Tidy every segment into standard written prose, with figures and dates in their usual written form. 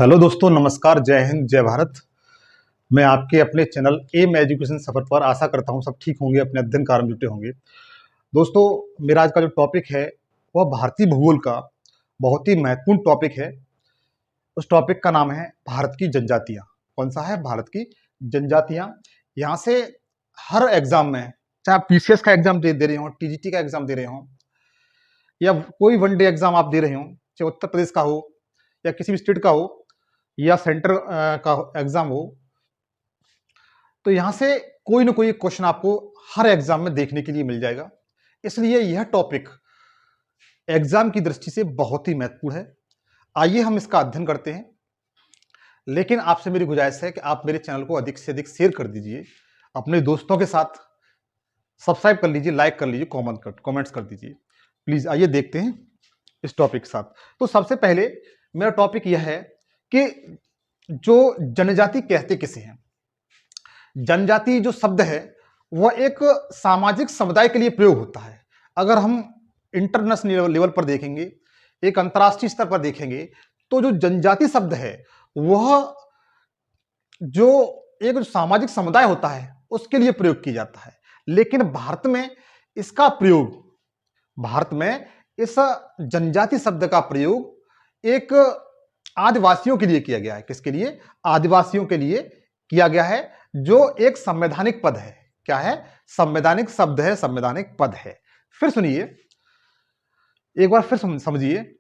Hello दोस्तों, नमस्कार, जय हिंद, जय भारत। मैं आपके अपने चैनल एम एजुकेशन सफर पर आशा करता हूं सब ठीक होंगे, अपने अध्ययन कार्य में जुटे होंगे। दोस्तों, मेरा आज का जो टॉपिक है वह भारतीय भूगोल का बहुत ही महत्वपूर्ण टॉपिक है। उस टॉपिक का नाम है भारत की जनजातियां। कौन सा है? भारत की जनजातियां। यहाँ से हर एग्जाम में, चाहे आप पीसीएस का एग्जाम दे रहे हो, टीजीटी का एग्जाम दे रहे हो, या कोई वनडे एग्जाम आप दे रहे हो, चाहे उत्तर प्रदेश का हो या किसी भी स्टेट का हो या सेंटर का एग्जाम हो, तो यहां से कोई ना कोई क्वेश्चन आपको हर एग्जाम में देखने के लिए मिल जाएगा। इसलिए यह टॉपिक एग्जाम की दृष्टि से बहुत ही महत्वपूर्ण है। आइए हम इसका अध्ययन करते हैं। लेकिन आपसे मेरी गुजारिश है कि आप मेरे चैनल को अधिक से अधिक शेयर कर दीजिए, अपने दोस्तों के साथ सब्सक्राइब कर लीजिए, लाइक कर लीजिए, कमेंट्स कर दीजिए प्लीज। आइए देखते हैं इस टॉपिक के साथ। तो सबसे पहले मेरा टॉपिक यह है कि जो जनजाति कहते किसे हैं। जनजाति जो शब्द है वह एक सामाजिक समुदाय के लिए प्रयोग होता है। अगर हम इंटरनेशनल लेवल पर देखेंगे, एक अंतर्राष्ट्रीय स्तर पर देखेंगे, तो जो जनजाति शब्द है वह जो एक सामाजिक समुदाय होता है उसके लिए प्रयोग किया जाता है। लेकिन भारत में इसका प्रयोग, भारत में इस जनजाति शब्द का प्रयोग एक आदिवासियों के लिए किया गया है। किसके लिए? आदिवासियों के लिए किया गया है, जो एक संवैधानिक पद है। क्या है? संवैधानिक शब्द है, संवैधानिक पद है। फिर सुनिए, एक बार फिर समझिए,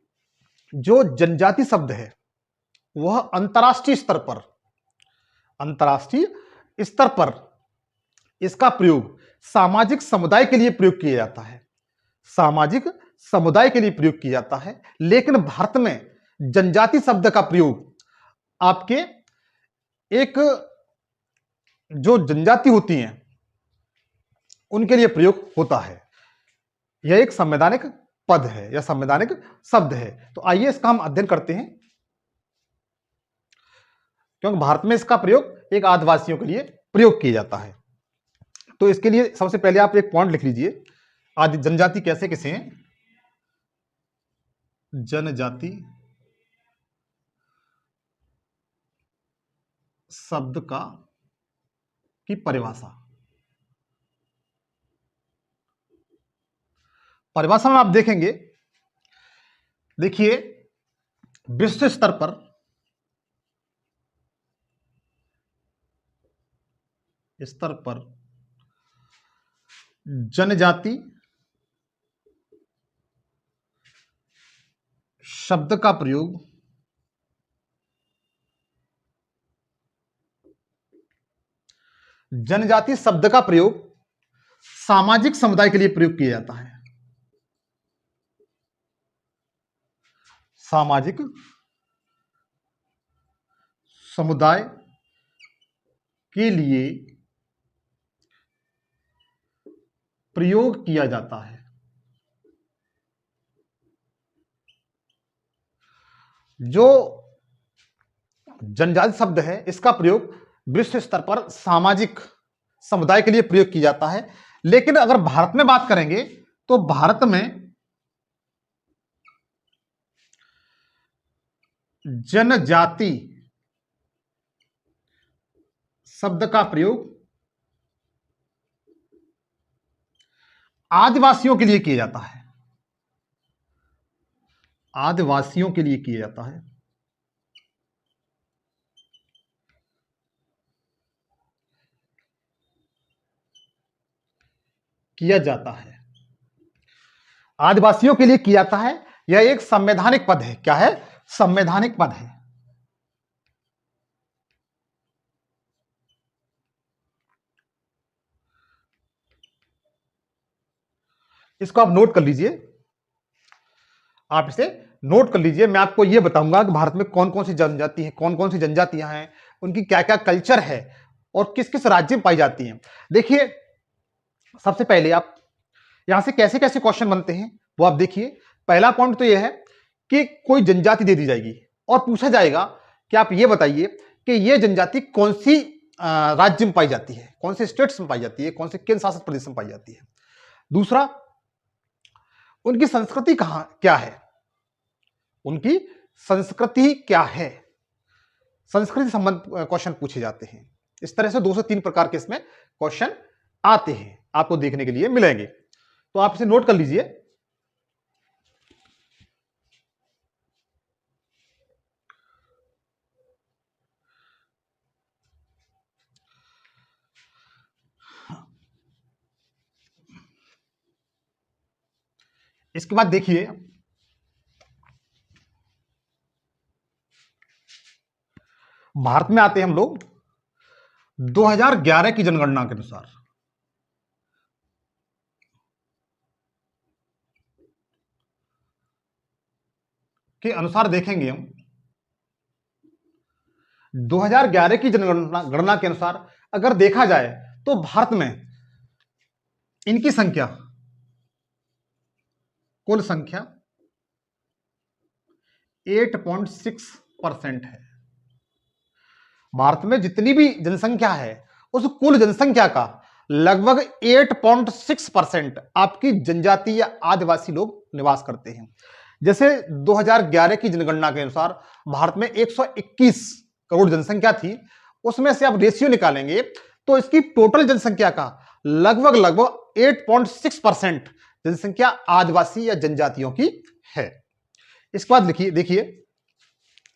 जो जनजाति शब्द है वह अंतर्राष्ट्रीय स्तर पर इसका प्रयोग सामाजिक समुदाय के लिए प्रयोग किया जाता है। सामाजिक समुदाय के लिए प्रयोग किया जाता है। लेकिन भारत में जनजाति शब्द का प्रयोग आपके एक जो जनजाति होती हैं उनके लिए प्रयोग होता है। यह एक संवैधानिक पद है या संवैधानिक शब्द है। तो आइए इसका हम अध्ययन करते हैं, क्योंकि भारत में इसका प्रयोग एक आदिवासियों के लिए प्रयोग किया जाता है। तो इसके लिए सबसे पहले आप एक पॉइंट लिख लीजिए, आदि जनजाति कैसे किसे हैं। जनजाति शब्द की परिभाषा में आप देखेंगे, देखिए, विश्व स्तर पर जनजाति शब्द का प्रयोग सामाजिक समुदाय के लिए प्रयोग किया जाता है। सामाजिक समुदाय के लिए प्रयोग किया जाता है। जो जनजाति शब्द है इसका प्रयोग विश्व स्तर पर सामाजिक समुदाय के लिए प्रयोग किया जाता है। लेकिन अगर भारत में बात करेंगे तो भारत में जनजाति शब्द का प्रयोग आदिवासियों के लिए किया जाता है। आदिवासियों के लिए किया जाता है। आदिवासियों के लिए किया जाता है। यह एक संवैधानिक पद है। क्या है? संवैधानिक पद है। इसको आप नोट कर लीजिए, आप इसे नोट कर लीजिए। मैं आपको यह बताऊंगा कि भारत में कौन कौन सी जनजाति है, कौन कौन सी जनजातियां हैं, उनकी क्या क्या कल्चर है और किस किस राज्य में पाई जाती हैं। देखिए, सबसे पहले आप यहां से कैसे कैसे क्वेश्चन बनते हैं वो आप देखिए। पहला पॉइंट तो यह है कि कोई जनजाति दे दी जाएगी और पूछा जाएगा कि आप ये बताइए कि यह जनजाति कौन सी राज्य में पाई जाती है, कौन से स्टेट्स में पाई जाती है, कौन से केंद्र शासित प्रदेश में पाई जाती है। दूसरा, उनकी संस्कृति क्या है, उनकी संस्कृति क्या है। संस्कृति से संबंध क्वेश्चन पूछे जाते हैं। इस तरह से 2 से 3 प्रकार के इसमें क्वेश्चन आते हैं, आपको देखने के लिए मिलेंगे, तो आप इसे नोट कर लीजिए। इसके बाद देखिए, भारत में आते हैं हम लोग 2011 की जनगणना के अनुसार। देखेंगे हम 2011 की जनगणना के अनुसार अगर देखा जाए तो भारत में इनकी संख्या, कुल संख्या 8.6% है। भारत में जितनी भी जनसंख्या है उस कुल जनसंख्या का लगभग 8.6% आपकी जनजाति या आदिवासी लोग निवास करते हैं। जैसे 2011 की जनगणना के अनुसार भारत में 121 करोड़ जनसंख्या थी, उसमें से आप रेशियो निकालेंगे तो इसकी टोटल जनसंख्या का लगभग 8.6% जनसंख्या आदिवासी या जनजातियों की है। इसके बाद देखिए,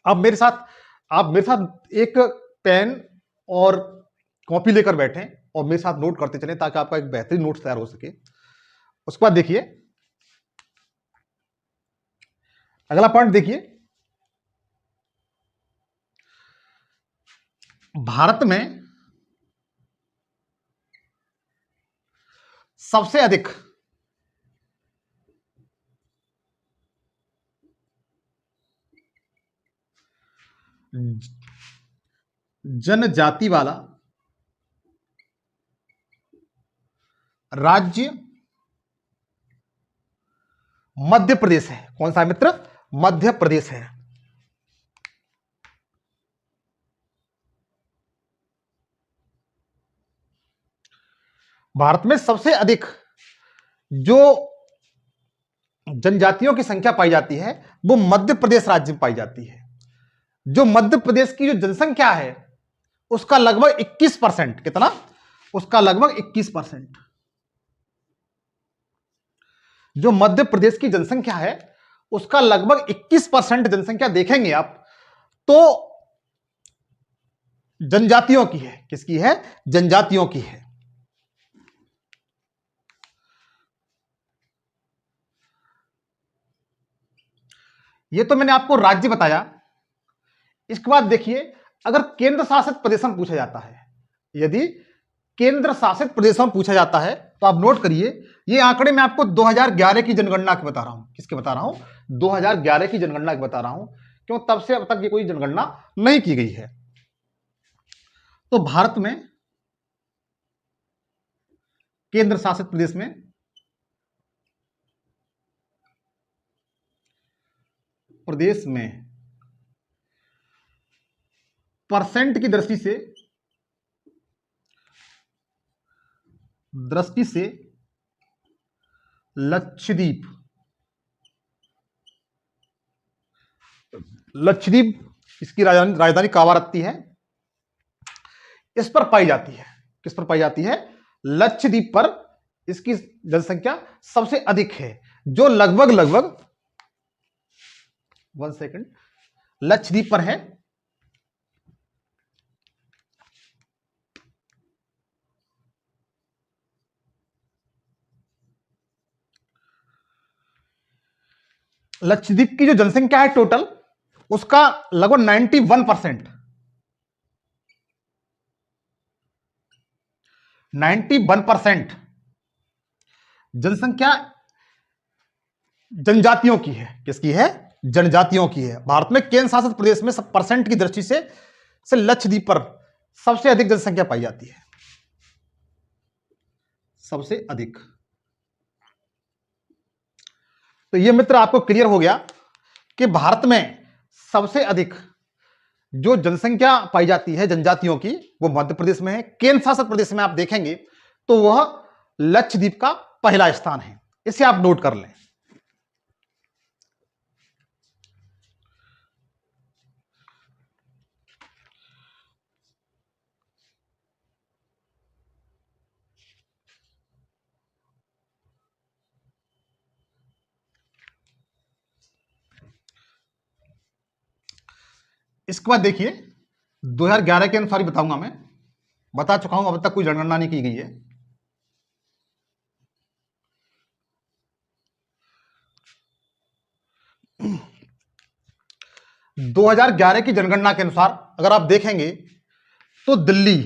आप मेरे साथ एक पेन और कॉपी लेकर बैठें और मेरे साथ नोट करते चलें ताकि आपका एक बेहतरीन नोट्स तैयार हो सके। उसके बाद देखिए, अगला पॉइंट देखिए, भारत में सबसे अधिक जनजाति वाला राज्य मध्य प्रदेश है। कौन सा मित्र? मध्य प्रदेश है। भारत में सबसे अधिक जो जनजातियों की संख्या पाई जाती है वो मध्य प्रदेश राज्य में पाई जाती है। जो मध्य प्रदेश की जो जनसंख्या है उसका लगभग 21%, कितना? उसका लगभग 21%। जो मध्य प्रदेश की जनसंख्या है उसका लगभग 21% जनसंख्या देखेंगे आप तो जनजातियों की है। किसकी है? जनजातियों की है। ये तो मैंने आपको राज्य बताया। इसके बाद देखिए, अगर केंद्र शासित प्रदेश में पूछा जाता है, यदि केंद्र शासित प्रदेशों में पूछा जाता है तो आप नोट करिए, ये आंकड़े मैं आपको 2011 की जनगणना के बता रहा हूं। किसके बता रहा हूं? 2011 की जनगणना के बता रहा हूं, क्यों? तब से अब तक ये कोई जनगणना नहीं की गई है। तो भारत में केंद्र शासित प्रदेश में परसेंट की दृष्टि से लक्षद्वीप इसकी राजधानी कावारत्ती है, इस पर पाई जाती है। किस पर पाई जाती है? लक्षद्वीप पर इसकी जनसंख्या सबसे अधिक है, जो लगभग 1 सेकंड, लक्षद्वीप पर है लक्षद्वीप की जो जनसंख्या है टोटल, उसका लगभग 91% जनसंख्या जनजातियों की है। किसकी है? जनजातियों की है। भारत में केंद्र शासित प्रदेश में सब परसेंट की दृष्टि से लक्षद्वीप पर सबसे अधिक जनसंख्या पाई जाती है, सबसे अधिक। तो यह मित्र आपको क्लियर हो गया कि भारत में सबसे अधिक जो जनसंख्या पाई जाती है जनजातियों की वो मध्य प्रदेश में है। केंद्र शासित प्रदेश में आप देखेंगे तो वह लक्षद्वीप का पहला स्थान है। इसे आप नोट कर लें। इसके बाद देखिए 2011 के अनुसार ही बताऊंगा मैं, बता चुका हूं, अब तक कोई जनगणना नहीं की गई है। दो 2011 की जनगणना के अनुसार अगर आप देखेंगे तो दिल्ली,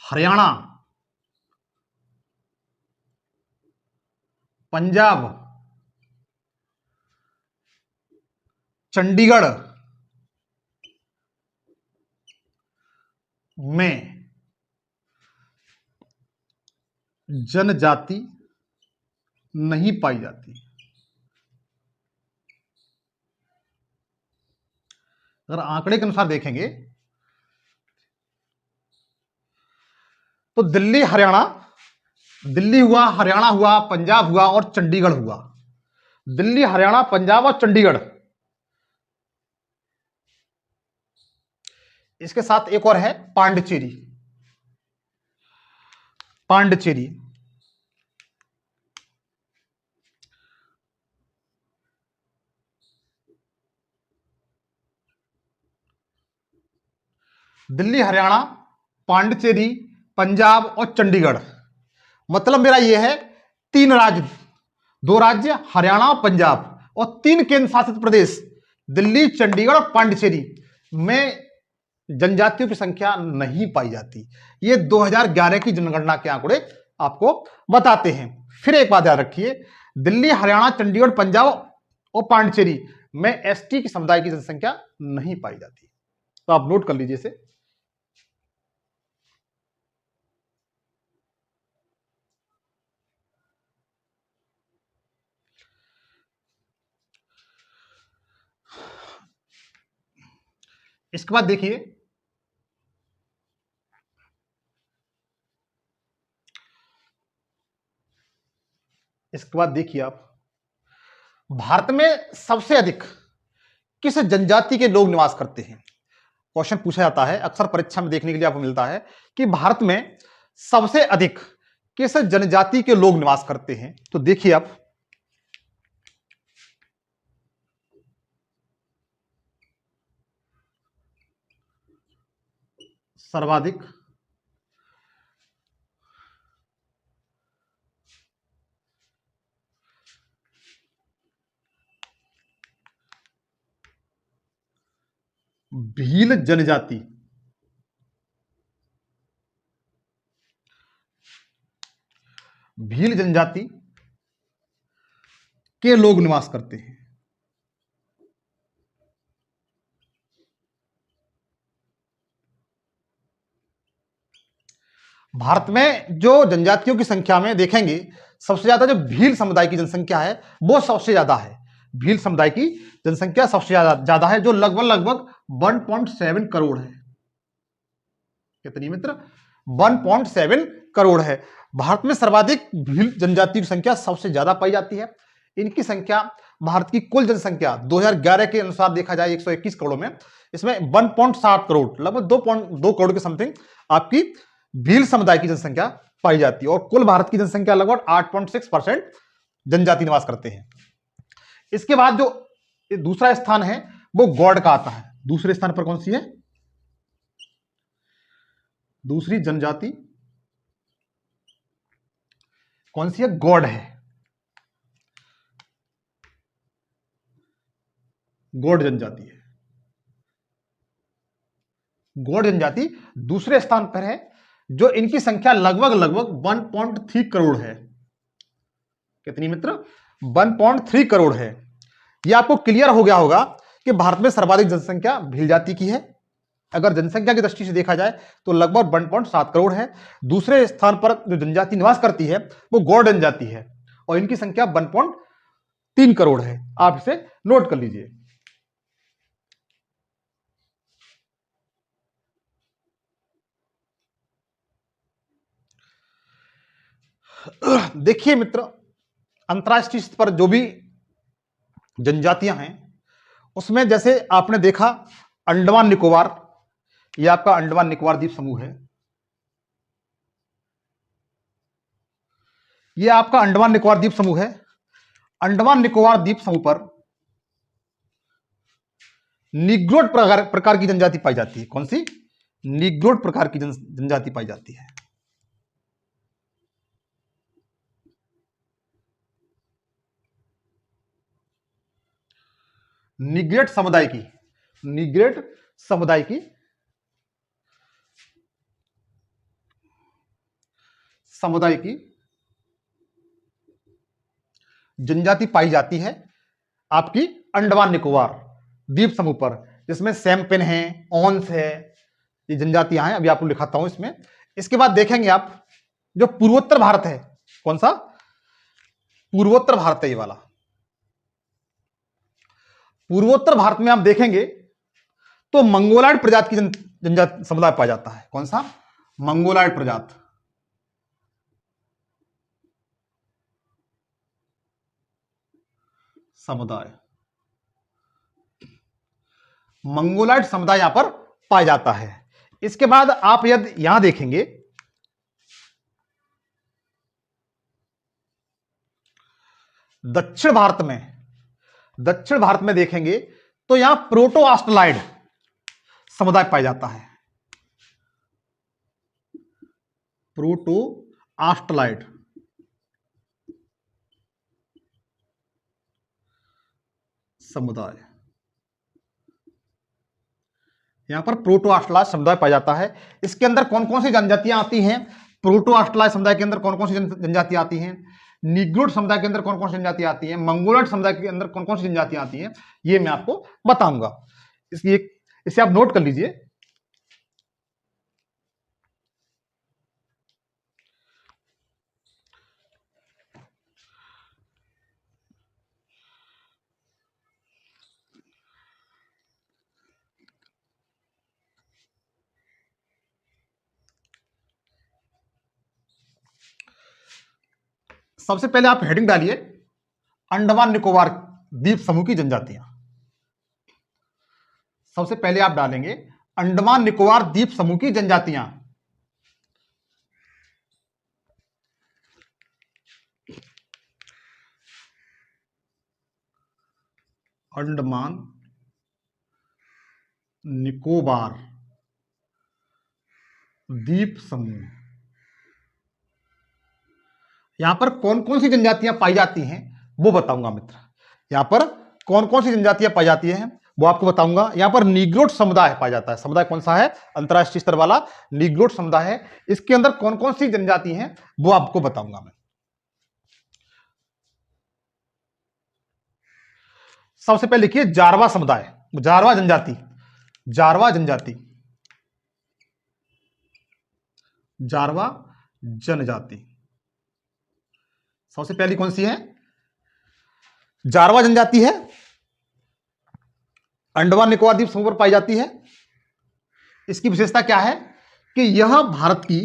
हरियाणा, पंजाब, चंडीगढ़ में जनजाति नहीं पाई जाती। अगर आंकड़े के अनुसार देखेंगे तो दिल्ली हुआ, हरियाणा हुआ, पंजाब हुआ और चंडीगढ़ हुआ। दिल्ली, हरियाणा, पंजाब और चंडीगढ़। इसके साथ एक और है पांडिचेरी। पांडिचेरी दिल्ली, हरियाणा, पांडिचेरी, पंजाब और चंडीगढ़। मतलब मेरा यह है 3 राज्य, 2 राज्य हरियाणा और पंजाब और 3 केंद्र शासित प्रदेश दिल्ली, चंडीगढ़ और पांडिचेरी में जनजातियों की संख्या नहीं पाई जाती। ये 2011 की जनगणना के आंकड़े आपको बताते हैं। फिर एक बात याद रखिए, दिल्ली, हरियाणा, चंडीगढ़, पंजाब और पांडिचेरी में एसटी की समुदाय की जनसंख्या नहीं पाई जाती। तो आप नोट कर लीजिए इसे। इसके बाद देखिए आप भारत में सबसे अधिक किस जनजाति के लोग निवास करते हैं। क्वेश्चन पूछा जाता है, अक्सर परीक्षा में देखने के लिए आपको मिलता है कि भारत में सबसे अधिक किस जनजाति के लोग निवास करते हैं। तो देखिए आप, सर्वाधिक भील जनजाति, भील जनजाति के लोग निवास करते हैं। भारत में जो जनजातियों की संख्या में देखेंगे, सबसे ज्यादा जो भील समुदाय की जनसंख्या है वो सबसे ज्यादा है। भील समुदाय की जनसंख्या सबसे ज्यादा है, जो लगभग 1.7 करोड़ है। कितनी मित्र? 1.7 करोड़ है। भारत में सर्वाधिक भील जनजाति की संख्या सबसे ज्यादा पाई जाती है। इनकी संख्या भारत की कुल जनसंख्या 2011 के अनुसार देखा जाए 121 करोड़ में, इसमें 1.7 करोड़, लगभग 2.2 करोड़ के समथिंग आपकी भील समुदाय की जनसंख्या पाई जाती है। और कुल भारत की जनसंख्या लगभग 8.6% जनजाति निवास करते हैं। इसके बाद जो दूसरा स्थान है वो गौड़ का आता है। दूसरे स्थान पर कौन सी है? दूसरी जनजाति कौन सी है? गौड़ है। गौड़ जनजाति है। गौड़ जनजाति दूसरे स्थान पर है, जो इनकी संख्या लगभग 1.3 करोड़ है। कितनी मित्र? 1.3 करोड़ है। यह आपको क्लियर हो गया होगा कि भारत में सर्वाधिक जनसंख्या भील जाति की है। अगर जनसंख्या की दृष्टि से देखा जाए तो लगभग 1.7 करोड़ है। दूसरे स्थान पर जो जनजाति निवास करती है वो गौड़ जनजाति है और इनकी संख्या 1.3 करोड़ है। आप इसे नोट कर लीजिए। देखिए मित्र, अंतरराष्ट्रीय स्तर पर जो भी जनजातियां हैं उसमें जैसे आपने देखा अंडमान निकोबार, यह आपका अंडमान निकोबार द्वीप समूह है। यह आपका अंडमान निकोबार द्वीप समूह है। अंडमान निकोबार द्वीप समूह पर निग्रोड प्रकार की जनजाति पाई जाती है। कौन सी? निग्रोड प्रकार की जनजाति पाई जाती है। निग्रेड समुदाय की, निग्रेड समुदाय की जनजाति पाई जाती है आपकी अंडमान निकोबार द्वीप समूह पर, जिसमें सैमपिन है, ऑन्स है, ये जनजातियां हैं। अभी आपको लिखाता हूं इसमें। इसके बाद देखेंगे आप जो पूर्वोत्तर भारत है, कौन सा? पूर्वोत्तर भारत है ये वाला। पूर्वोत्तर भारत में आप देखेंगे तो मंगोलाइड प्रजाति की जनजाति समुदाय पाया जाता है। कौन सा? मंगोलाइड प्रजाति। समुदाय, मंगोलाइड समुदाय यहां पर पाया जाता है। इसके बाद आप यदि यहां देखेंगे दक्षिण भारत में देखेंगे तो यहां प्रोटो ऑस्ट्रलाइड समुदाय पाया जाता है। प्रोटो ऑस्ट्रलाइड समुदाय, यहां पर प्रोटो ऑस्ट्रलाइड समुदाय पाया जाता है। इसके अंदर कौन कौन सी जनजातियां आती हैं? प्रोटो ऑस्ट्रलाइड समुदाय के अंदर कौन कौन सी जनजातियां आती हैं? निग्रोड समुदाय के अंदर कौन कौन सी जनजातियां आती हैं? मंगोलाइड समुदाय के अंदर कौन कौन सी जनजातियां आती हैं? ये मैं आपको बताऊंगा। इसलिए इसे आप नोट कर लीजिए। सबसे पहले आप हेडिंग डालिए अंडमान निकोबार द्वीप समूह की जनजातियां। सबसे पहले आप डालेंगे अंडमान निकोबार द्वीप समूह की जनजातियां। अंडमान निकोबार द्वीप समूह, यहां पर कौन कौन सी जनजातियां पाई जाती हैं वो बताऊंगा मित्र। यहां पर कौन कौन सी जनजातियां पाई जाती हैं वो आपको बताऊंगा। यहां पर निग्रोड समुदाय पाया जाता है। समुदाय कौन सा है? अंतरराष्ट्रीय स्तर वाला निग्रोड समुदाय है। इसके अंदर कौन कौन सी जनजाति हैं वो आपको बताऊंगा मैं। सबसे पहले लिखिए जारवा समुदाय, जारवा जनजाति, जारवा जनजाति, जारवा जनजाति सबसे पहली कौन सी है? जारवा जनजाति है, अंडमान निकोबार द्वीप समूह पर पाई जाती है। इसकी विशेषता क्या है कि यह भारत की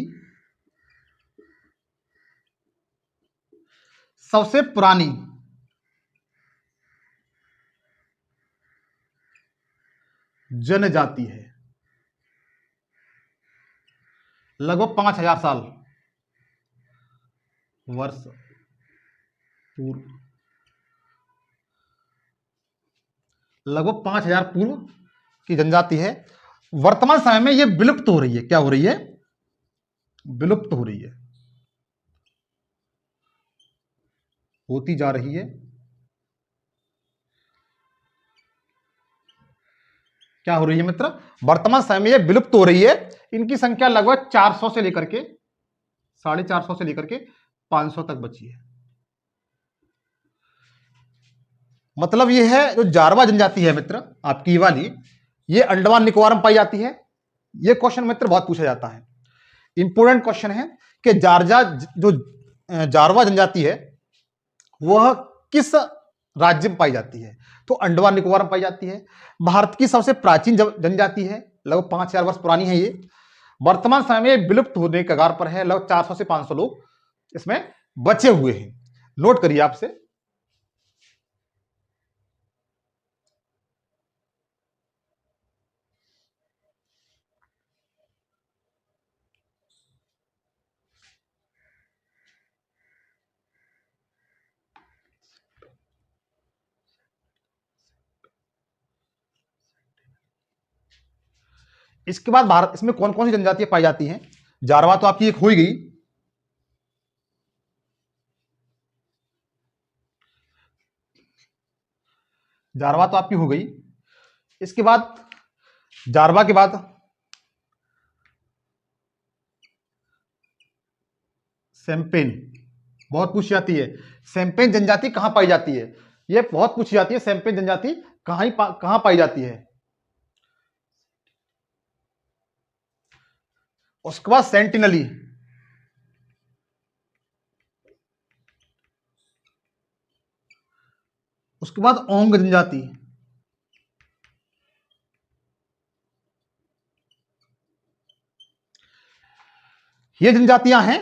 सबसे पुरानी जनजाति है। लगभग 5000 साल वर्ष पूर्व, लगभग 5000 पूर्व की जनजाति है। वर्तमान समय में यह विलुप्त हो रही है। क्या हो रही है? विलुप्त हो रही है, होती जा रही है। क्या हो रही है मित्र? वर्तमान समय में यह विलुप्त हो रही है। इनकी संख्या लगभग 400 से लेकर के 450 से लेकर के 500 तक बची है। मतलब यह है जो जारवा जनजाति है मित्र आपकी वाली, ये अंडमान निकोबार में पाई जाती है। यह क्वेश्चन मित्र बहुत पूछा जाता है, इंपोर्टेंट क्वेश्चन है कि जारवा जनजाति है वह किस राज्य में पाई जाती है? तो अंडमान निकोबार में पाई जाती है। भारत की सबसे प्राचीन जनजाति है, लगभग 5000 वर्ष पुरानी है ये। वर्तमान समय में विलुप्त होने के कगार पर है। लगभग 400 से 500 लोग इसमें बचे हुए हैं। नोट करिए आपसे। इसके बाद भारत इसमें कौन कौन सी जनजातियां पाई जाती हैं? जारवा तो आपकी एक हो ही गई, जारवा तो आपकी हो गई। इसके बाद जारवा के बाद सेम्पेन बहुत पूछी जाती है। सेम्पेन जनजाति कहां पाई जाती है? यह बहुत पूछी जाती है, सेम्पेन जनजाति कहां पाई जाती है? उसके बाद सेंटिनली, उसके बाद ओंग जनजाति, ये जनजातियां हैं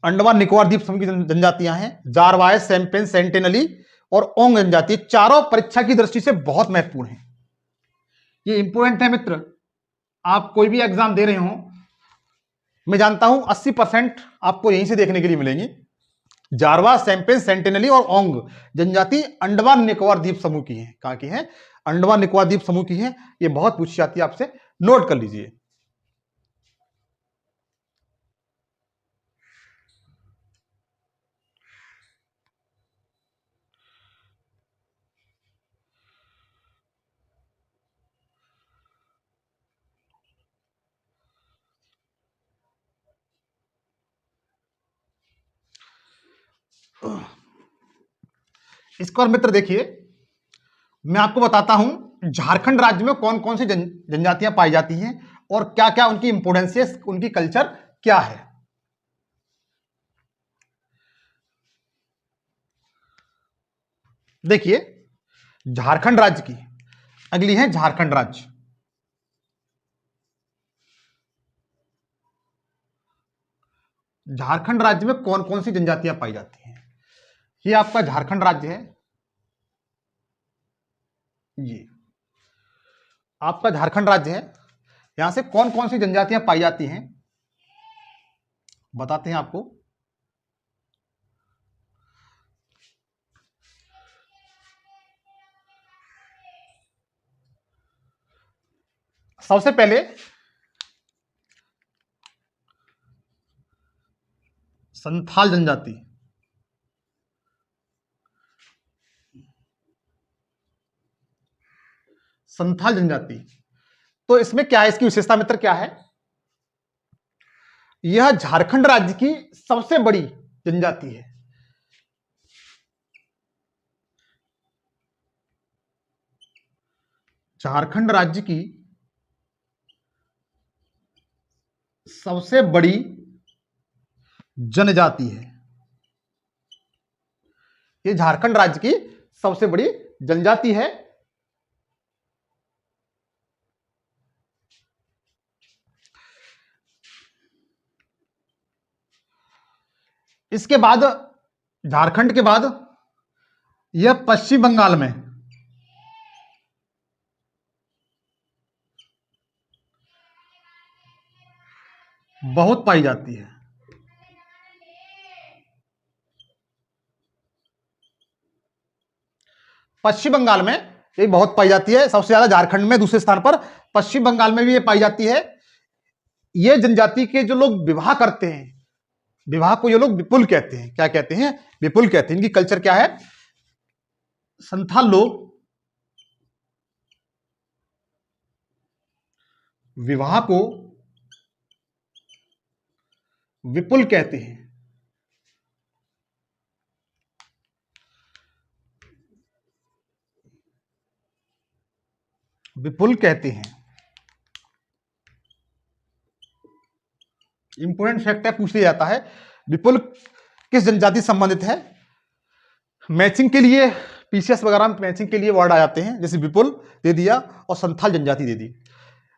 अंडमान निकोबार द्वीप समूह की जनजातियां हैं। जारवाय, सेम्पेन, सेंटिनली और ओंग जनजाति, चारों परीक्षा की दृष्टि से बहुत महत्वपूर्ण है। ये इंपोर्टेंट है मित्र, आप कोई भी एग्जाम दे रहे हो, मैं जानता हूं 80% आपको यहीं से देखने के लिए मिलेंगे। जारवा, सेम्पेन, सेंटिनली और ओंग जनजाति अंडमान निकोबार द्वीप समूह की है। कहां की है? अंडमान निकोबार द्वीप समूह की है। ये बहुत पूछी जाती है, आपसे नोट कर लीजिए। इसको और मित्र देखिए, मैं आपको बताता हूं झारखंड राज्य में कौन कौन सी जनजातियां पाई जाती हैं और क्या क्या उनकी इंपोर्टेंस है, उनकी कल्चर क्या है। देखिए, झारखंड राज्य की अगली है झारखंड राज्य। झारखंड राज्य में कौन कौन सी जनजातियां पाई जाती हैं? ये आपका झारखंड राज्य है, ये आपका झारखंड राज्य है। यहां से कौन कौन सी जनजातियां पाई जाती हैं बताते हैं आपको। सबसे पहले संथाल जनजाति, संथाल जनजाति, तो इसमें क्या है, इसकी विशेषता मित्र क्या है? यह झारखंड राज्य की सबसे बड़ी जनजाति है। झारखंड राज्य की सबसे बड़ी जनजाति है। ये झारखंड राज्य की सबसे बड़ी जनजाति है। इसके बाद झारखंड के बाद यह पश्चिम बंगाल में बहुत पाई जाती है। पश्चिम बंगाल में ये बहुत पाई जाती है, सबसे ज्यादा झारखंड में, दूसरे स्थान पर पश्चिम बंगाल में भी ये पाई जाती है। ये जनजाति के जो लोग विवाह करते हैं, विवाह को ये लोग विपुल कहते हैं। क्या कहते हैं? विपुल कहते हैं। इनकी कल्चर क्या है? संथाल लोग विवाह को विपुल कहते हैं। विपुल कहते हैं। इंपोर्टेंट फैक्ट है, पूछ लिया जाता है। विपुल किस जनजाति से संबंधित है? मैचिंग के लिए पीसीएस वगैरह में मैचिंग के लिए वर्ड आ जाते हैं, जैसे विपुल दे दिया और संथाल जनजाति दे दी।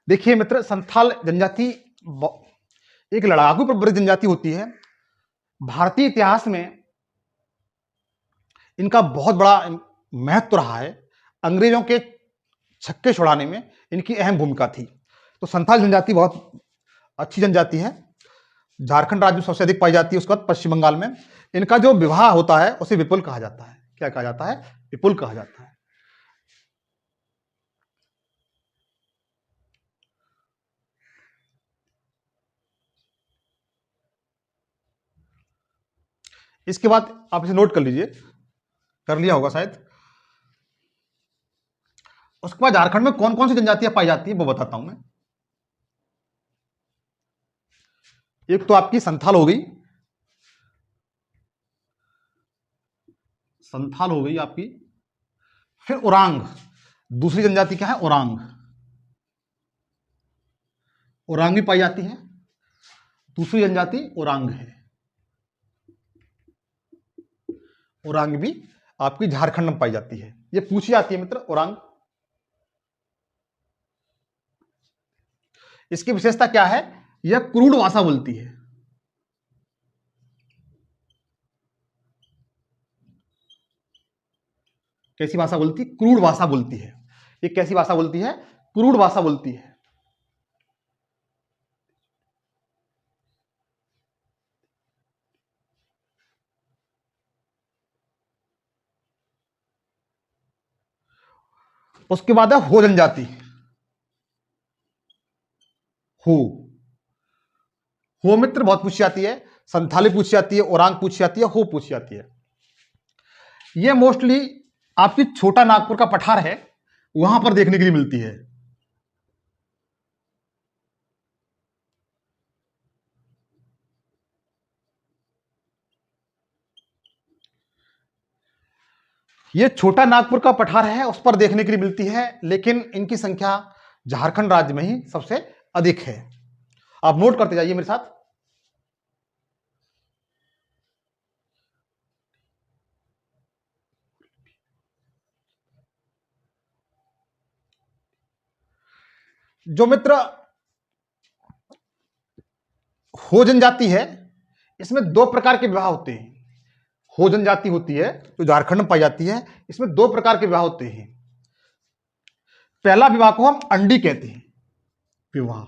देखिए मित्र, संथाल जनजाति एक लड़ाकू प्रवृत्ति जनजाति होती है। भारतीय इतिहास में इनका बहुत बड़ा महत्व रहा है। अंग्रेजों के छक्के छुड़ाने में इनकी अहम भूमिका थी। तो संथाल जनजाति बहुत अच्छी जनजाति है। झारखंड राज्य में सबसे अधिक पाई जाती है। उसके बाद पश्चिम बंगाल में इनका जो विवाह होता है उसे विपुल कहा जाता है। क्या कहा जाता है? विपुल कहा जाता है। इसके बाद आप इसे नोट कर लीजिए, कर लिया होगा शायद। उसके बाद झारखंड में कौन कौन सी जनजातियां पाई जाती है वो बताता हूं मैं। एक तो आपकी संथाल हो गई, संथाल हो गई आपकी। फिर ओरांग, दूसरी जनजाति क्या है? ओरांग, ओरांग भी पाई जाती है, दूसरी जनजाति ओरांग है। ओरांग भी आपकी झारखंड में पाई जाती है, ये पूछी जाती है मित्र, ओरांग। इसकी विशेषता क्या है? यह क्रूड भाषा बोलती है। कैसी भाषा बोलती है? क्रूड भाषा बोलती है। ये कैसी भाषा बोलती है? क्रूड भाषा बोलती है। उसके बाद है हो जनजाति। हो मित्र बहुत पूछी जाती है, संथाली पूछी जाती है, ओरांग पूछी जाती है, हो पूछी जाती है। ये मोस्टली आपकी छोटा नागपुर का पठार है, वहां पर देखने के लिए मिलती है। ये छोटा नागपुर का पठार है, उस पर देखने के लिए मिलती है, लेकिन इनकी संख्या झारखंड राज्य में ही सबसे अधिक है। आप नोट करते जाइए मेरे साथ। जो मित्र हो जनजाति है, इसमें दो प्रकार के विवाह होते हैं। हो जनजाति होती है जो झारखंड में पाई जाती है, इसमें दो प्रकार के विवाह होते हैं। पहला विवाह को हम अंडी कहते हैं, विवाह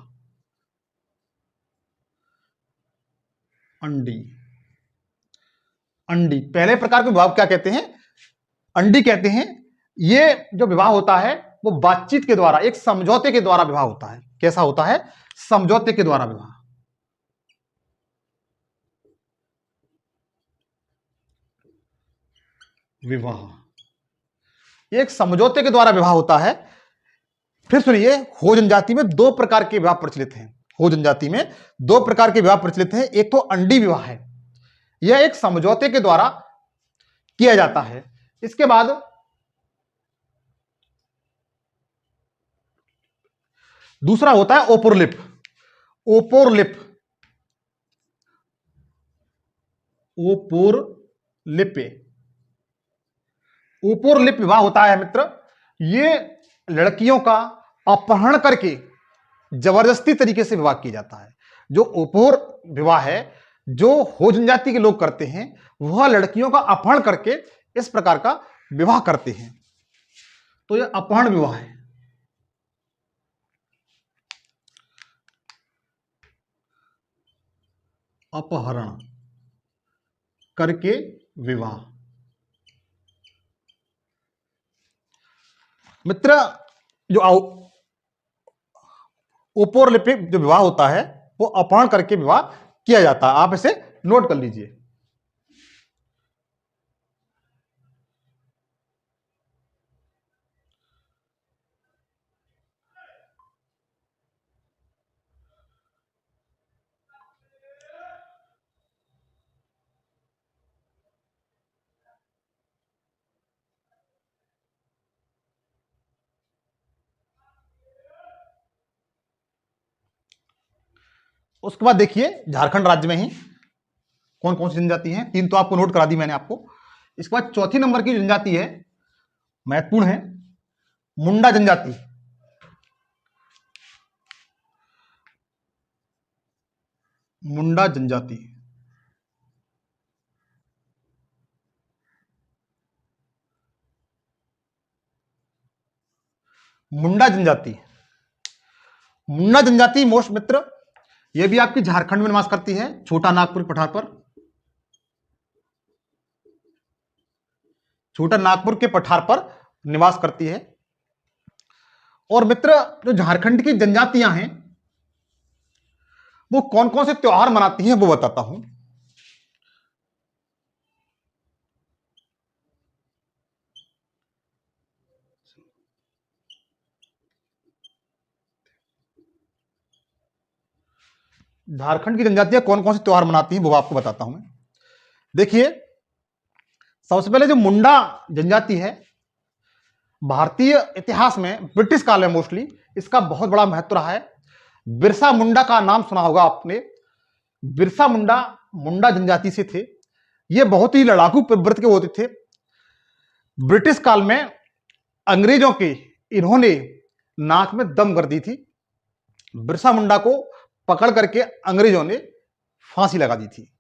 अंडी। अंडी पहले प्रकार के विवाह क्या कहते हैं? अंडी कहते हैं। ये जो विवाह होता है वो बातचीत के द्वारा, एक समझौते के द्वारा विवाह होता है। कैसा होता है? समझौते के द्वारा विवाह। विवाह एक समझौते के द्वारा विवाह होता है। फिर सुनिए, हो जनजाति में दो प्रकार के विवाह प्रचलित हैं। हो जनजाति में दो प्रकार के विवाह प्रचलित हैं। एक तो अंडी विवाह है, यह एक समझौते के द्वारा किया जाता है। इसके बाद दूसरा होता है ओपोरलिप। ओपोरलिप, ओपोरलिप, ओपोरलिप विवाह होता है मित्र। ये लड़कियों का अपहरण करके जबरदस्ती तरीके से विवाह किया जाता है। जो ओपोर विवाह है, जो हो जनजाति के लोग करते हैं, वह लड़कियों का अपहरण करके इस प्रकार का विवाह करते हैं। तो यह अपहरण विवाह है। अपहरण करके विवाह। मित्र जो ओपोरलिपिक जो विवाह होता है वो अपहरण करके विवाह किया जाता है। आप इसे नोट कर लीजिए। उसके बाद देखिए झारखंड राज्य में ही कौन कौन सी जनजाति हैं। तीन तो आपको नोट करा दी मैंने आपको। इसके बाद चौथी नंबर की जनजाति है, महत्वपूर्ण है, मुंडा जनजाति। मुंडा जनजाति, मुंडा जनजाति। मुंडा जनजाति मोस्ट मित्र, यह भी आपकी झारखंड में निवास करती है, छोटा नागपुर पठार पर। छोटा नागपुर के पठार पर निवास करती है। और मित्र जो झारखंड की जनजातियां हैं वो कौन कौन से त्योहार मनाती हैं वो बताता हूं। झारखंड की जनजातियां कौन कौन से त्योहार मनाती हैं वो आपको बताता हूं मैं। देखिए, सबसे पहले जो मुंडा जनजाति है, भारतीय इतिहास में ब्रिटिश काल में मोस्टली इसका बहुत बड़ा महत्व रहा है। बिरसा मुंडा का नाम सुना होगा आपने। बिरसा मुंडा मुंडा जनजाति से थे। ये बहुत ही लड़ाकू प्रवृत्ति के होते थे। ब्रिटिश काल में अंग्रेजों के इन्होंने नाक में दम कर दी थी। बिरसा मुंडा को पकड़ करके अंग्रेजों ने फांसी लगा दी थी।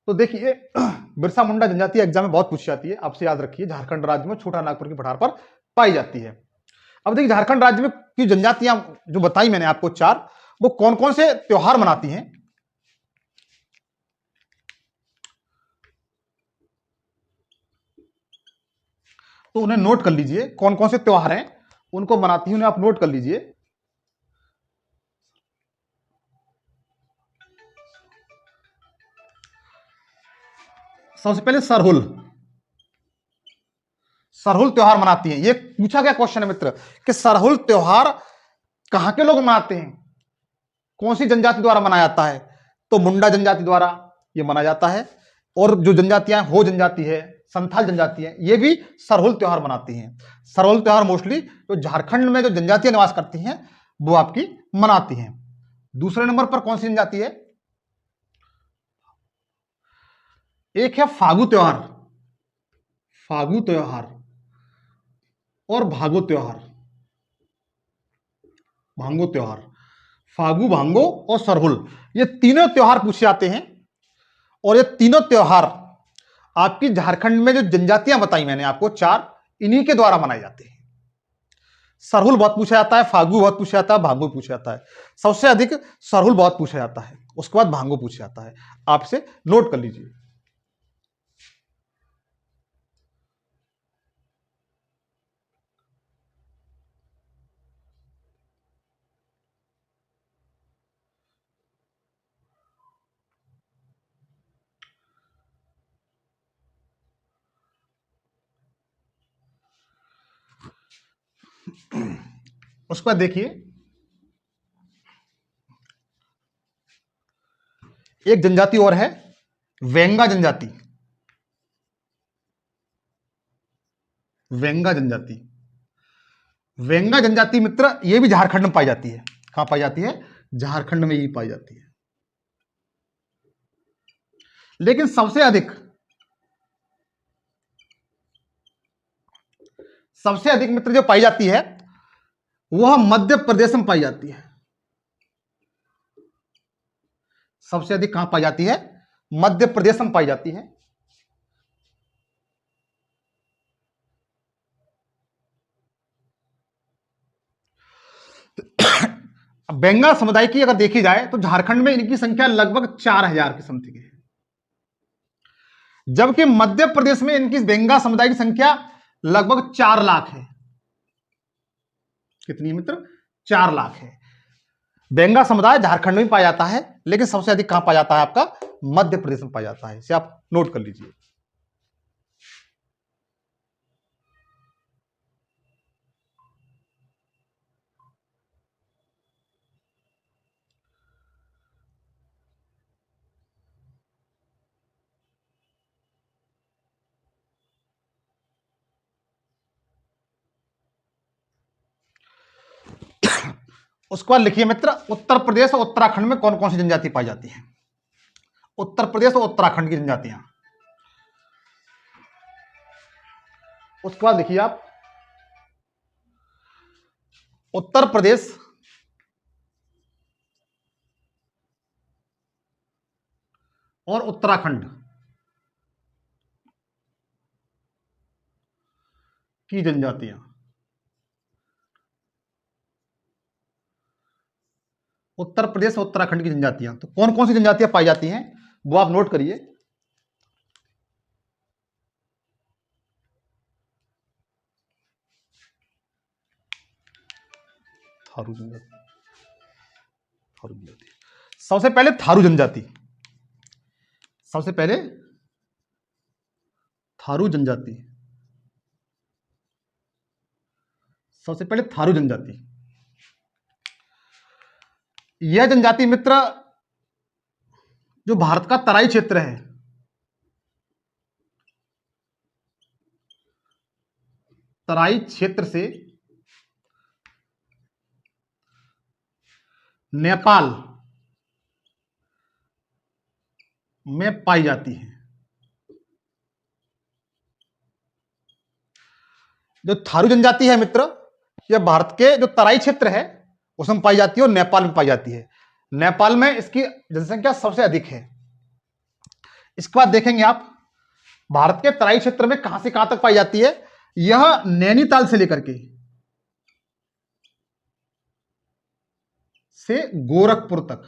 तो देखिए, बिरसा मुंडा जनजाति एग्जाम में बहुत पूछी जाती है, आपसे याद रखिए। झारखंड राज्य में छोटा नागपुर की पठार पर पाई जाती है। अब देखिए, झारखंड राज्य में की जनजातियां जो बताई मैंने आपको चार, वो कौन कौन से त्योहार मनाती हैं। तो उन्हें नोट कर लीजिए, कौन कौन से त्योहार हैं उनको मनाती हैं, उन्हें आप नोट कर लीजिए। सबसे पहले सरहुल। सरहुल त्योहार मनाती हैं। ये पूछा गया क्वेश्चन है मित्र कि सरहुल त्योहार कहां के लोग मनाते हैं, कौन सी जनजाति द्वारा मनाया जाता है। तो मुंडा जनजाति द्वारा ये मनाया जाता है। और जो जनजातियां हो जनजाति है, संथाल जनजाति है, ये भी सरहुल त्योहार मनाती हैं। सरहुल त्योहार मोस्टली जो झारखंड में जो जनजातियां निवास करती हैं वो आपकी मनाती हैं। दूसरे नंबर पर कौन सी जनजाति है? एक है फागु त्योहार। फागु त्योहार और भागो त्योहार। भांगो त्योहार, फागु, भांगो और सरहुल, ये तीनों त्योहार पूछे जाते हैं। और ये तीनों त्योहार आपकी झारखंड में जो जनजातियां बताई मैंने आपको चार, इन्हीं के द्वारा मनाए जाते हैं। सरहुल बहुत पूछा जाता है, फागु बहुत पूछा जाता है, भांगो पूछा जाता है। सबसे अधिक सरहुल बहुत पूछा जाता है, उसके बाद भांगो पूछा जाता है। आपसे नोट कर लीजिए। उसके बाद देखिए, एक जनजाति और है, वेंगा जनजाति। वेंगा जनजाति, वेंगा जनजाति मित्र ये भी झारखंड में पाई जाती है। कहां पाई जाती है? झारखंड में ही पाई जाती है। लेकिन सबसे अधिक मित्र जो पाई जाती है वह मध्य प्रदेश में पाई जाती है। सबसे अधिक कहां पाई जाती है? मध्य प्रदेश में पाई जाती है। बेंगा समुदाय की अगर देखी जाए तो झारखंड में इनकी संख्या लगभग 4000 की समथिंग है, जबकि मध्य प्रदेश में इनकी बेंगा समुदाय की संख्या लगभग 4 लाख है। कितनी मित्र? 4 लाख है। बेंगा समुदाय झारखंड में पाया जाता है, लेकिन सबसे अधिक कहां पाया जाता है? आपका मध्य प्रदेश में पाया जाता है। इसे आप नोट कर लीजिए। उसके बाद लिखिए मित्र, उत्तर प्रदेश और उत्तराखंड में कौन कौन सी जनजाति पाई जाती है। उत्तर प्रदेश और उत्तराखंड की जनजातियां। उसके बाद लिखिए आप, उत्तर प्रदेश और उत्तराखंड की जनजातियां। उत्तर प्रदेश और उत्तराखंड की जनजातियां, तो कौन कौन सी जनजातियां पाई जाती हैं वो आप नोट करिए। थारू जनजाति, थारू जनजाति। सबसे पहले थारू जनजाति। सबसे पहले थारू जनजाति। सबसे पहले थारू जनजाति। यह जनजाति मित्र जो भारत का तराई क्षेत्र है, तराई क्षेत्र से नेपाल में पाई जाती है। जो थारू जनजाति है मित्र, यह भारत के जो तराई क्षेत्र है उसमें पाई जाती है और नेपाल में पाई जाती है। नेपाल में इसकी जनसंख्या सबसे अधिक है। इसके बाद देखेंगे आप भारत के तराई क्षेत्र में कहां से कहां तक पाई जाती है। यह नैनीताल से लेकर के से गोरखपुर तक,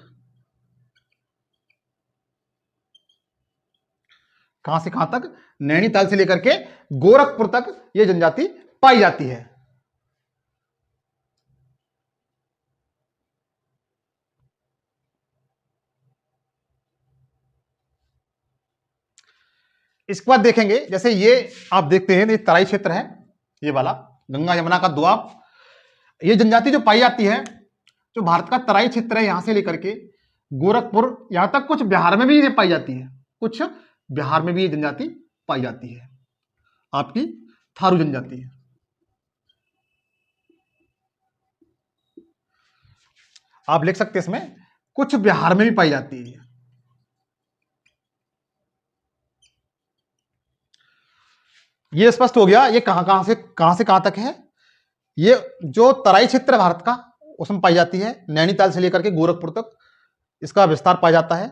कहां से कहां तक, नैनीताल से लेकर के गोरखपुर तक यह जनजाति पाई जाती है। इसके बाद देखेंगे, जैसे ये आप देखते हैं ये तराई क्षेत्र है, ये वाला गंगा यमुना का दोआब। ये जनजाति जो पाई जाती है, जो भारत का तराई क्षेत्र है, यहां से लेकर के गोरखपुर यहां तक, कुछ बिहार में भी ये पाई जाती है, कुछ बिहार में भी ये जनजाति पाई जाती है, आपकी थारू जनजाति है। आप लिख सकते हैं इसमें कुछ बिहार में भी पाई जाती है। ये स्पष्ट हो गया ये कहां से कहां तक है। ये जो तराई क्षेत्र है भारत का उसमें पाई जाती है, नैनीताल से लेकर के गोरखपुर तक इसका विस्तार पाया जाता है।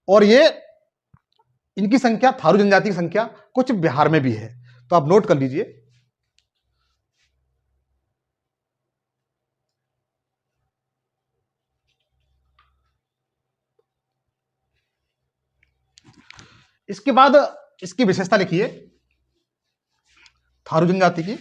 और ये इनकी संख्या, थारू जनजाति की संख्या कुछ बिहार में भी है, तो आप नोट कर लीजिए। इसके बाद इसकी विशेषता लिखिए थारू जनजाति की।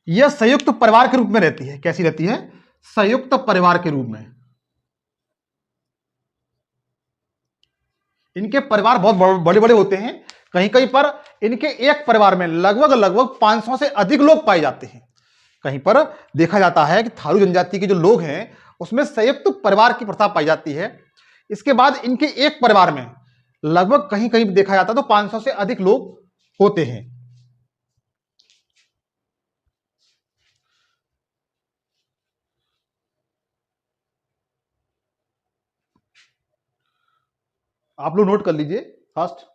यह संयुक्त परिवार के रूप में रहती है। कैसी रहती है? संयुक्त परिवार के रूप में। इनके परिवार बहुत बड़े बड़े होते हैं। कहीं कहीं पर इनके एक परिवार में लगभग 500 से अधिक लोग पाए जाते हैं। कहीं पर देखा जाता है कि थारू जनजाति के जो लोग हैं उसमें संयुक्त परिवार की प्रथा पाई जाती है। इसके बाद इनके एक परिवार में लगभग कहीं कहीं देखा जाता है तो 500 से अधिक लोग होते हैं। आप लोग नोट कर लीजिए फर्स्ट।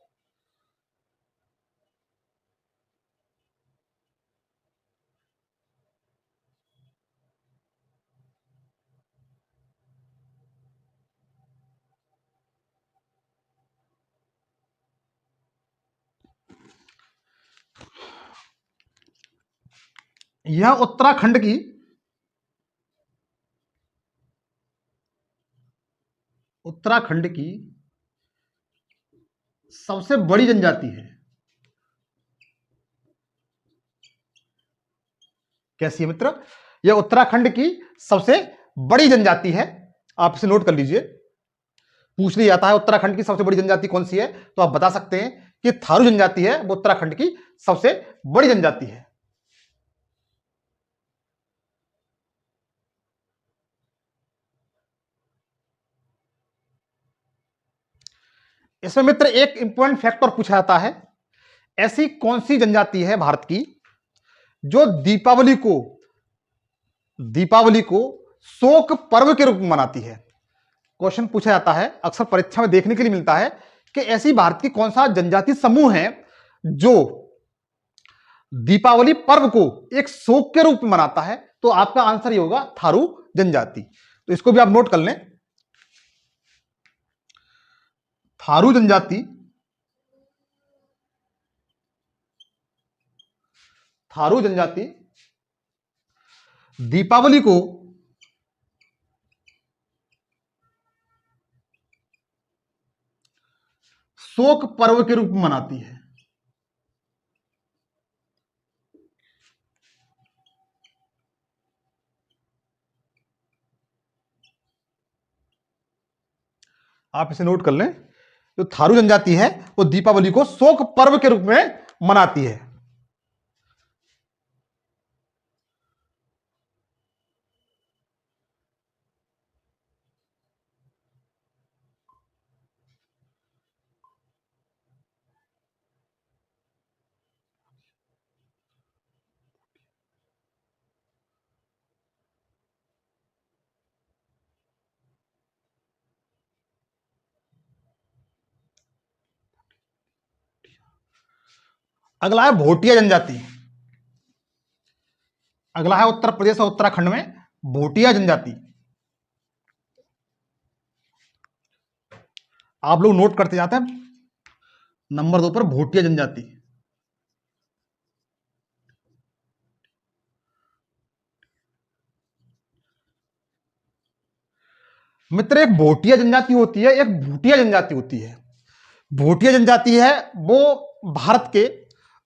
यह उत्तराखंड की सबसे बड़ी जनजाति है। कैसी है मित्र? यह उत्तराखंड की सबसे बड़ी जनजाति है। आप इसे नोट कर लीजिए। पूछ लिया जाता है उत्तराखंड की सबसे बड़ी जनजाति कौन सी है, तो आप बता सकते हैं कि थारू जनजाति है, वो उत्तराखंड की सबसे बड़ी जनजाति है। इसमें मित्र एक इंपॉर्टेंट फैक्टर पूछा जाता है, ऐसी कौन सी जनजाति है भारत की जो दीपावली को शोक पर्व के रूप में मनाती है। क्वेश्चन पूछा जाता है, अक्सर परीक्षा में देखने के लिए मिलता है कि ऐसी भारत की कौन सा जनजाति समूह है जो दीपावली पर्व को एक शोक के रूप में मनाता है। तो आपका आंसर ये होगा थारू जनजाति। तो इसको भी आप नोट कर लें। थारू जनजाति दीपावली को शोक पर्व के रूप में मनाती है। आप इसे नोट कर लें। जो थारू जनजाति है वो दीपावली को शोक पर्व के रूप में मनाती है। अगला है भोटिया जनजाति। अगला है उत्तर प्रदेश और उत्तराखंड में भोटिया जनजाति। आप लोग नोट करते जाते हैं। नंबर 2 पर भोटिया जनजाति। मित्र, एक भोटिया जनजाति होती है, एक भूटिया जनजाति होती है। भोटिया जनजाति है वो भारत के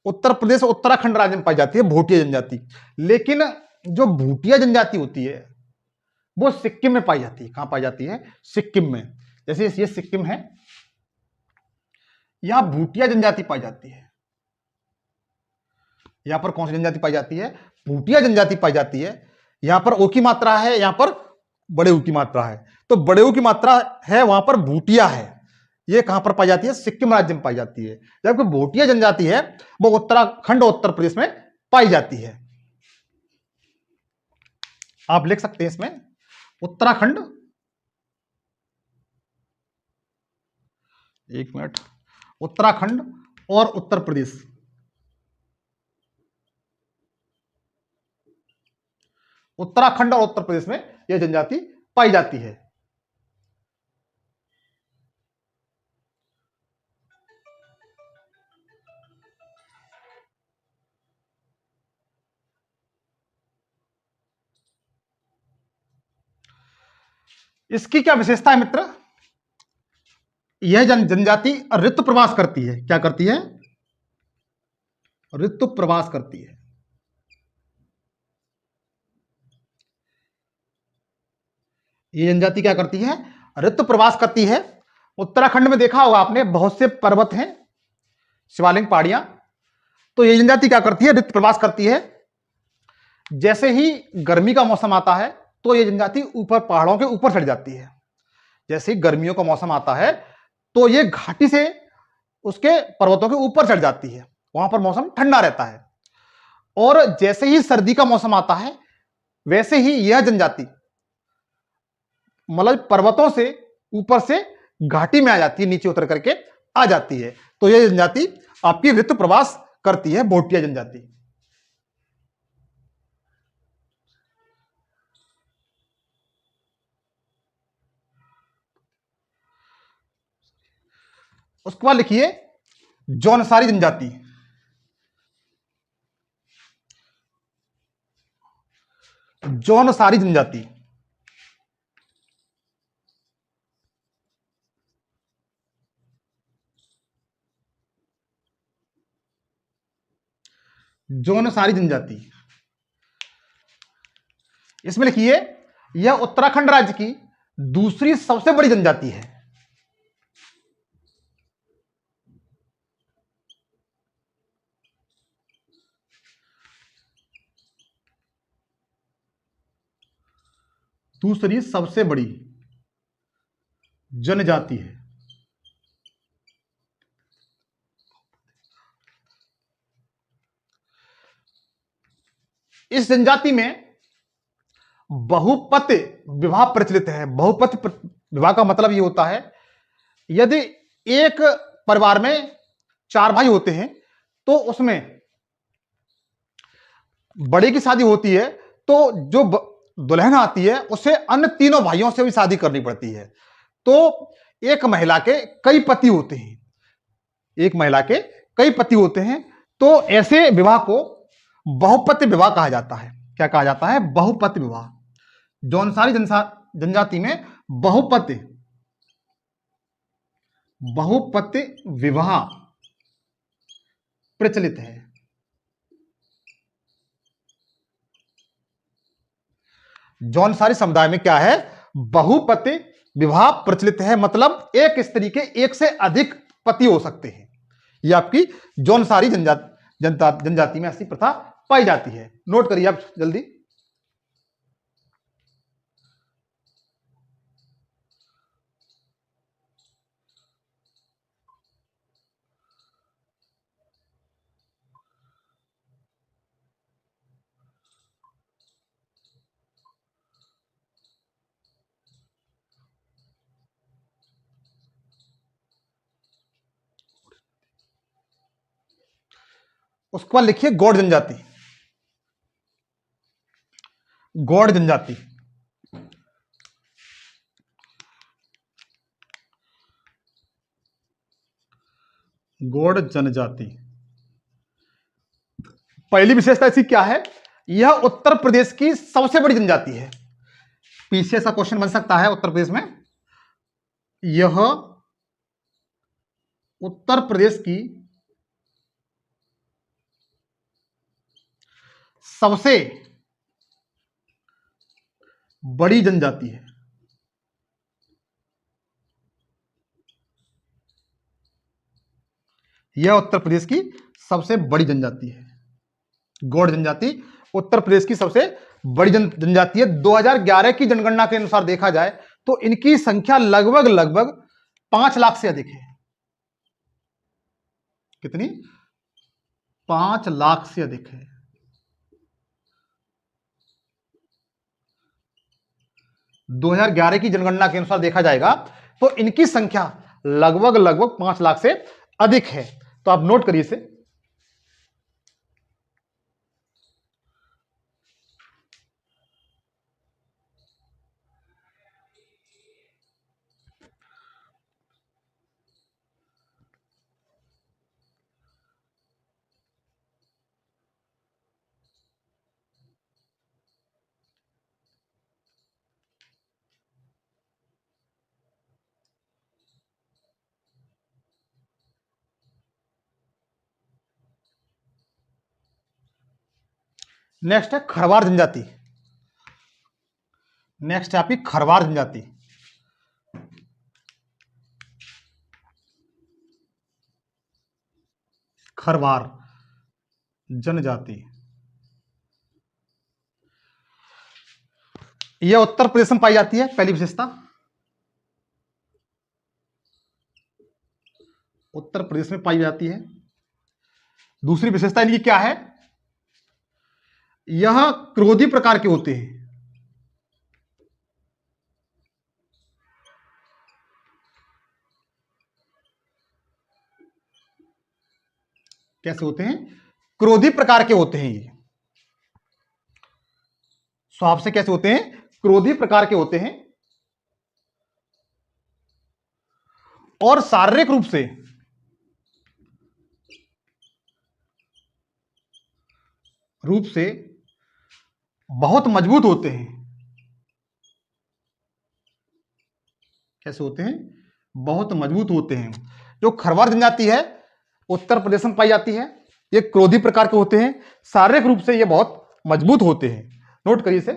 उत्तर प्रदेश और उत्तराखंड राज्य में पाई जाती है, भोटिया जनजाति। लेकिन जो भूटिया जनजाति होती है वो सिक्किम में पाई जाती है। कहां पाई जाती है? सिक्किम में। जैसे ये सिक्किम है, यहां भूटिया जनजाति पाई जाती है। यहां पर कौन सी जनजाति पाई जाती है? भूटिया जनजाति पाई जाती है। यहां पर ओ की मात्रा है, यहां पर बड़े ऊ की मात्रा है। तो बड़े ऊ की मात्रा है, वहां पर भूटिया है। ये कहां पर पाई जाती है? सिक्किम राज्य में पाई जाती है। जबकि भोटिया जनजाति है वो उत्तराखंड और उत्तर प्रदेश में पाई जाती है। आप लिख सकते हैं इसमें उत्तराखंड, एक मिनट, उत्तराखंड और उत्तर प्रदेश। उत्तराखंड और उत्तर प्रदेश में यह जनजाति पाई जाती है। इसकी क्या विशेषता है मित्र? यह जनजाति ऋतु प्रवास करती है। क्या करती है? ऋतु प्रवास करती है। ये जनजाति क्या करती है? ऋतु प्रवास करती है। उत्तराखंड में देखा होगा आपने, बहुत से पर्वत हैं, शिवालिक पहाड़ियां। तो ये जनजाति क्या करती है? ऋतु प्रवास करती है। जैसे ही गर्मी का मौसम आता है तो ये जनजाति ऊपर पहाड़ों के ऊपर चढ़ जाती है। जैसे ही गर्मियों का मौसम आता है तो ये घाटी से उसके पर्वतों के ऊपर चढ़ जाती है। वहां पर मौसम ठंडा रहता है। और जैसे ही सर्दी का मौसम आता है वैसे ही यह जनजाति मतलब पर्वतों से ऊपर से घाटी में आ जाती है, नीचे उतर करके आ जाती है। तो यह जनजाति आपकी ऋतु प्रवास करती है, भोटिया जनजाति। उसके बाद लिखिए जौनसारी जनजाति। जौनसारी जनजाति। जौनसारी जनजाति, इसमें लिखिए यह उत्तराखंड राज्य की दूसरी सबसे बड़ी जनजाति है। दूसरी सबसे बड़ी जनजाति है। इस जनजाति में बहुपति विवाह प्रचलित है। बहुपति विवाह का मतलब यह होता है, यदि एक परिवार में 4 भाई होते हैं तो उसमें बड़े की शादी होती है तो जो दुल्हन आती है उसे अन्य तीनों भाइयों से भी शादी करनी पड़ती है। तो एक महिला के कई पति होते हैं। एक महिला के कई पति होते हैं। तो ऐसे विवाह को बहुपति विवाह कहा जाता है। क्या कहा जाता है? बहुपति विवाह। जौनसारी जनजाति में बहुपति विवाह प्रचलित है। जौनसारी समुदाय में क्या है? बहुपति विवाह प्रचलित है मतलब एक स्त्री के एक से अधिक पति हो सकते हैं। ये आपकी जौनसारी जनजाति में ऐसी प्रथा पाई जाती है। नोट करिए आप जल्दी। उसके बाद लिखिए गौड़ जनजाति। गौड़ जनजाति गौड़ जनजाति पहली विशेषता इसकी क्या है? यह उत्तर प्रदेश की सबसे बड़ी जनजाति है। पीछे ऐसा क्वेश्चन बन सकता है उत्तर प्रदेश में। यह उत्तर प्रदेश की सबसे बड़ी जनजाति है। यह उत्तर प्रदेश की सबसे बड़ी जनजाति है। गौड़ जनजाति उत्तर प्रदेश की सबसे बड़ी जनजाति है। 2011 की जनगणना के अनुसार देखा जाए तो इनकी संख्या लगभग 5 लाख से अधिक है। कितनी? 5 लाख से अधिक है। दो 2011 की जनगणना के अनुसार देखा जाएगा तो इनकी संख्या लगभग 5 लाख से अधिक है। तो आप नोट करिए इसे। नेक्स्ट है खरवार जनजाति। नेक्स्ट है आपकी खरवार जनजाति। खरवार जनजाति यह उत्तर प्रदेश में पाई जाती है। पहली विशेषता उत्तर प्रदेश में पाई जाती है। दूसरी विशेषता इनकी क्या है? यह क्रोधी प्रकार के होते हैं। कैसे होते हैं? क्रोधी प्रकार के होते हैं। ये स्वभाव से कैसे होते हैं? क्रोधी प्रकार के होते हैं और शारीरिक रूप से बहुत मजबूत होते हैं। कैसे होते हैं? बहुत मजबूत होते हैं। जो खरवार जनजाति है उत्तर प्रदेश में पाई जाती है। ये क्रोधी प्रकार के होते हैं, शारीरिक रूप से ये बहुत मजबूत होते हैं। नोट करिए इसे।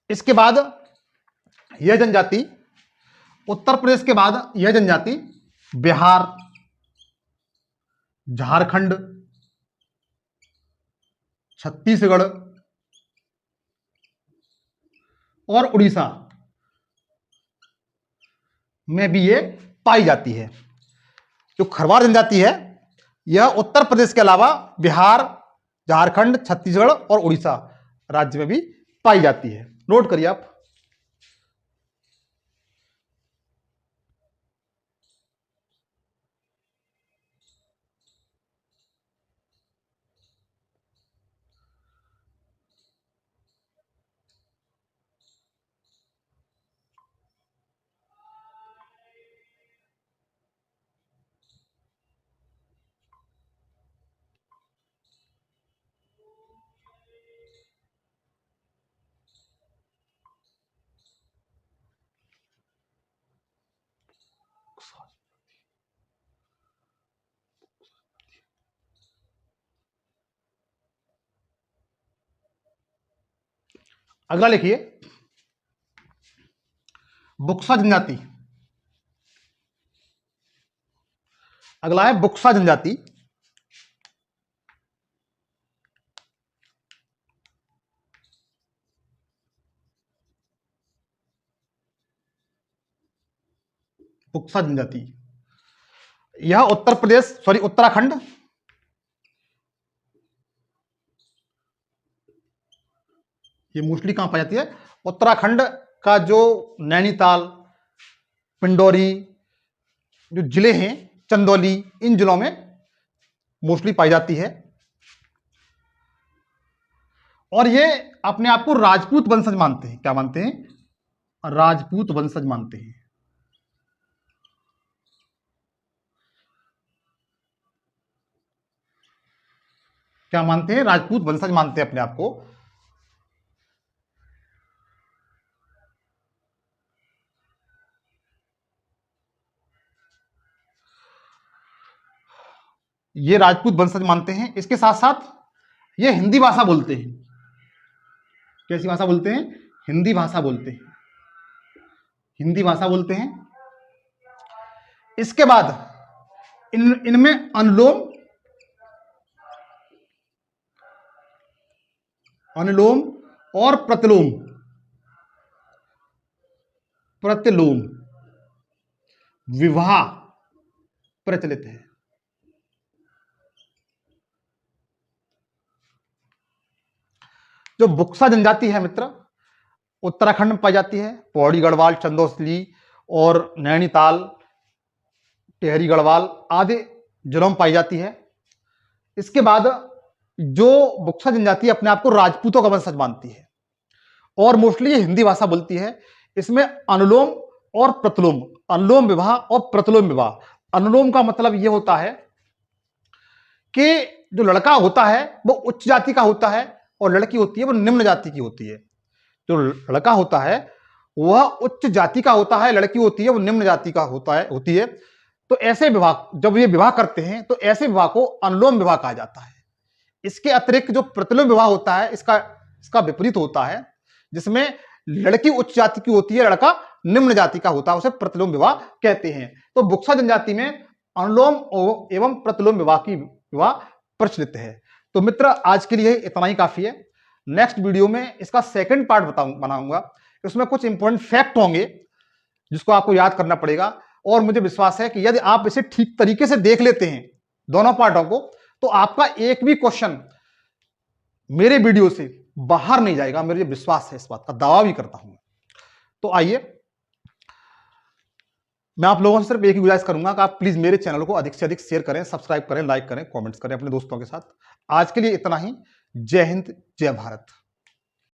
इसके बाद यह जनजाति उत्तर प्रदेश के बाद यह जनजाति बिहार, झारखंड, छत्तीसगढ़ और उड़ीसा में भी ये पाई जाती है। जो खरवार जनजाति है यह उत्तर प्रदेश के अलावा बिहार, झारखंड, छत्तीसगढ़ और उड़ीसा राज्य में भी पाई जाती है। नोट करिए आप। अगला लिखिए, बुक्सा जनजाति। अगला है बुक्सा जनजाति। बुक्सा जनजाति, यह उत्तर प्रदेश, सॉरी उत्तराखंड, ये मोस्टली कहां पाई जाती है? उत्तराखंड का जो नैनीताल, पिंडोरी जो जिले हैं, चंदौली, इन जिलों में मोस्टली पाई जाती है। और ये अपने आप को राजपूत वंशज मानते हैं। क्या मानते हैं? राजपूत वंशज मानते हैं। क्या मानते हैं? राजपूत वंशज मानते हैं अपने आप को। ये राजपूत वंशज मानते हैं। इसके साथ साथ ये हिंदी भाषा बोलते हैं। कैसी भाषा बोलते हैं? हिंदी भाषा बोलते हैं। हिंदी भाषा बोलते हैं। इसके बाद इनमें अनुलोम और प्रतिलोम विवाह प्रचलित है। जो बुक्सा जनजाति है मित्र, उत्तराखंड में पाई जाती है। पौड़ी गढ़वाल, चंदौली और नैनीताल, टिहरी गढ़वाल आदि जिलों में पाई जाती है। इसके बाद जो बुक्सा जनजाति अपने आप को राजपूतों का वंशज मानती है और मोस्टली ये हिंदी भाषा बोलती है। इसमें अनुलोम और प्रतिलोम, अनुलोम विवाह और प्रतिलोम विवाह। अनुलोम का मतलब यह होता है कि जो लड़का होता है वो उच्च जाति का होता है और लड़की होती है वो निम्न जाति की होती है। जो लड़का होता है वह उच्च जाति का होता है, लड़की होती है वो निम्न जाति का होती है। तो ऐसे विवाह, जब ये विवाह करते हैं तो ऐसे विवाह को अनुलोम विवाह कहा जाता है। इसके अतिरिक्त जो प्रतिलोम विवाह होता है इसका विपरीत होता है, जिसमें लड़की उच्च जाति की होती है, लड़का निम्न जाति का होता है, उसे प्रतिलोम विवाह कहते हैं। तो बुक्सा जनजाति में अनुलोम एवं प्रतिलोम विवाह प्रचलित है। तो मित्र आज के लिए इतना ही काफी है। नेक्स्ट वीडियो में इसका सेकंड पार्ट बनाऊंगा। उसमें कुछ इंपॉर्टेंट फैक्ट होंगे जिसको आपको याद करना पड़ेगा। और मुझे विश्वास है कि यदि आप इसे ठीक तरीके से देख लेते हैं दोनों पार्टों को, तो आपका एक भी क्वेश्चन मेरे वीडियो से बाहर नहीं जाएगा। मुझे विश्वास है, इस बात का दावा भी करता हूं। तो आइए, मैं आप लोगों से सिर्फ एक ही गुजारिश करूंगा कि आप प्लीज मेरे चैनल को अधिक से अधिक शेयर करें, सब्सक्राइब करें, लाइक करें, कमेंट्स करें अपने दोस्तों के साथ। आज के लिए इतना ही। जय हिंद, जय भारत।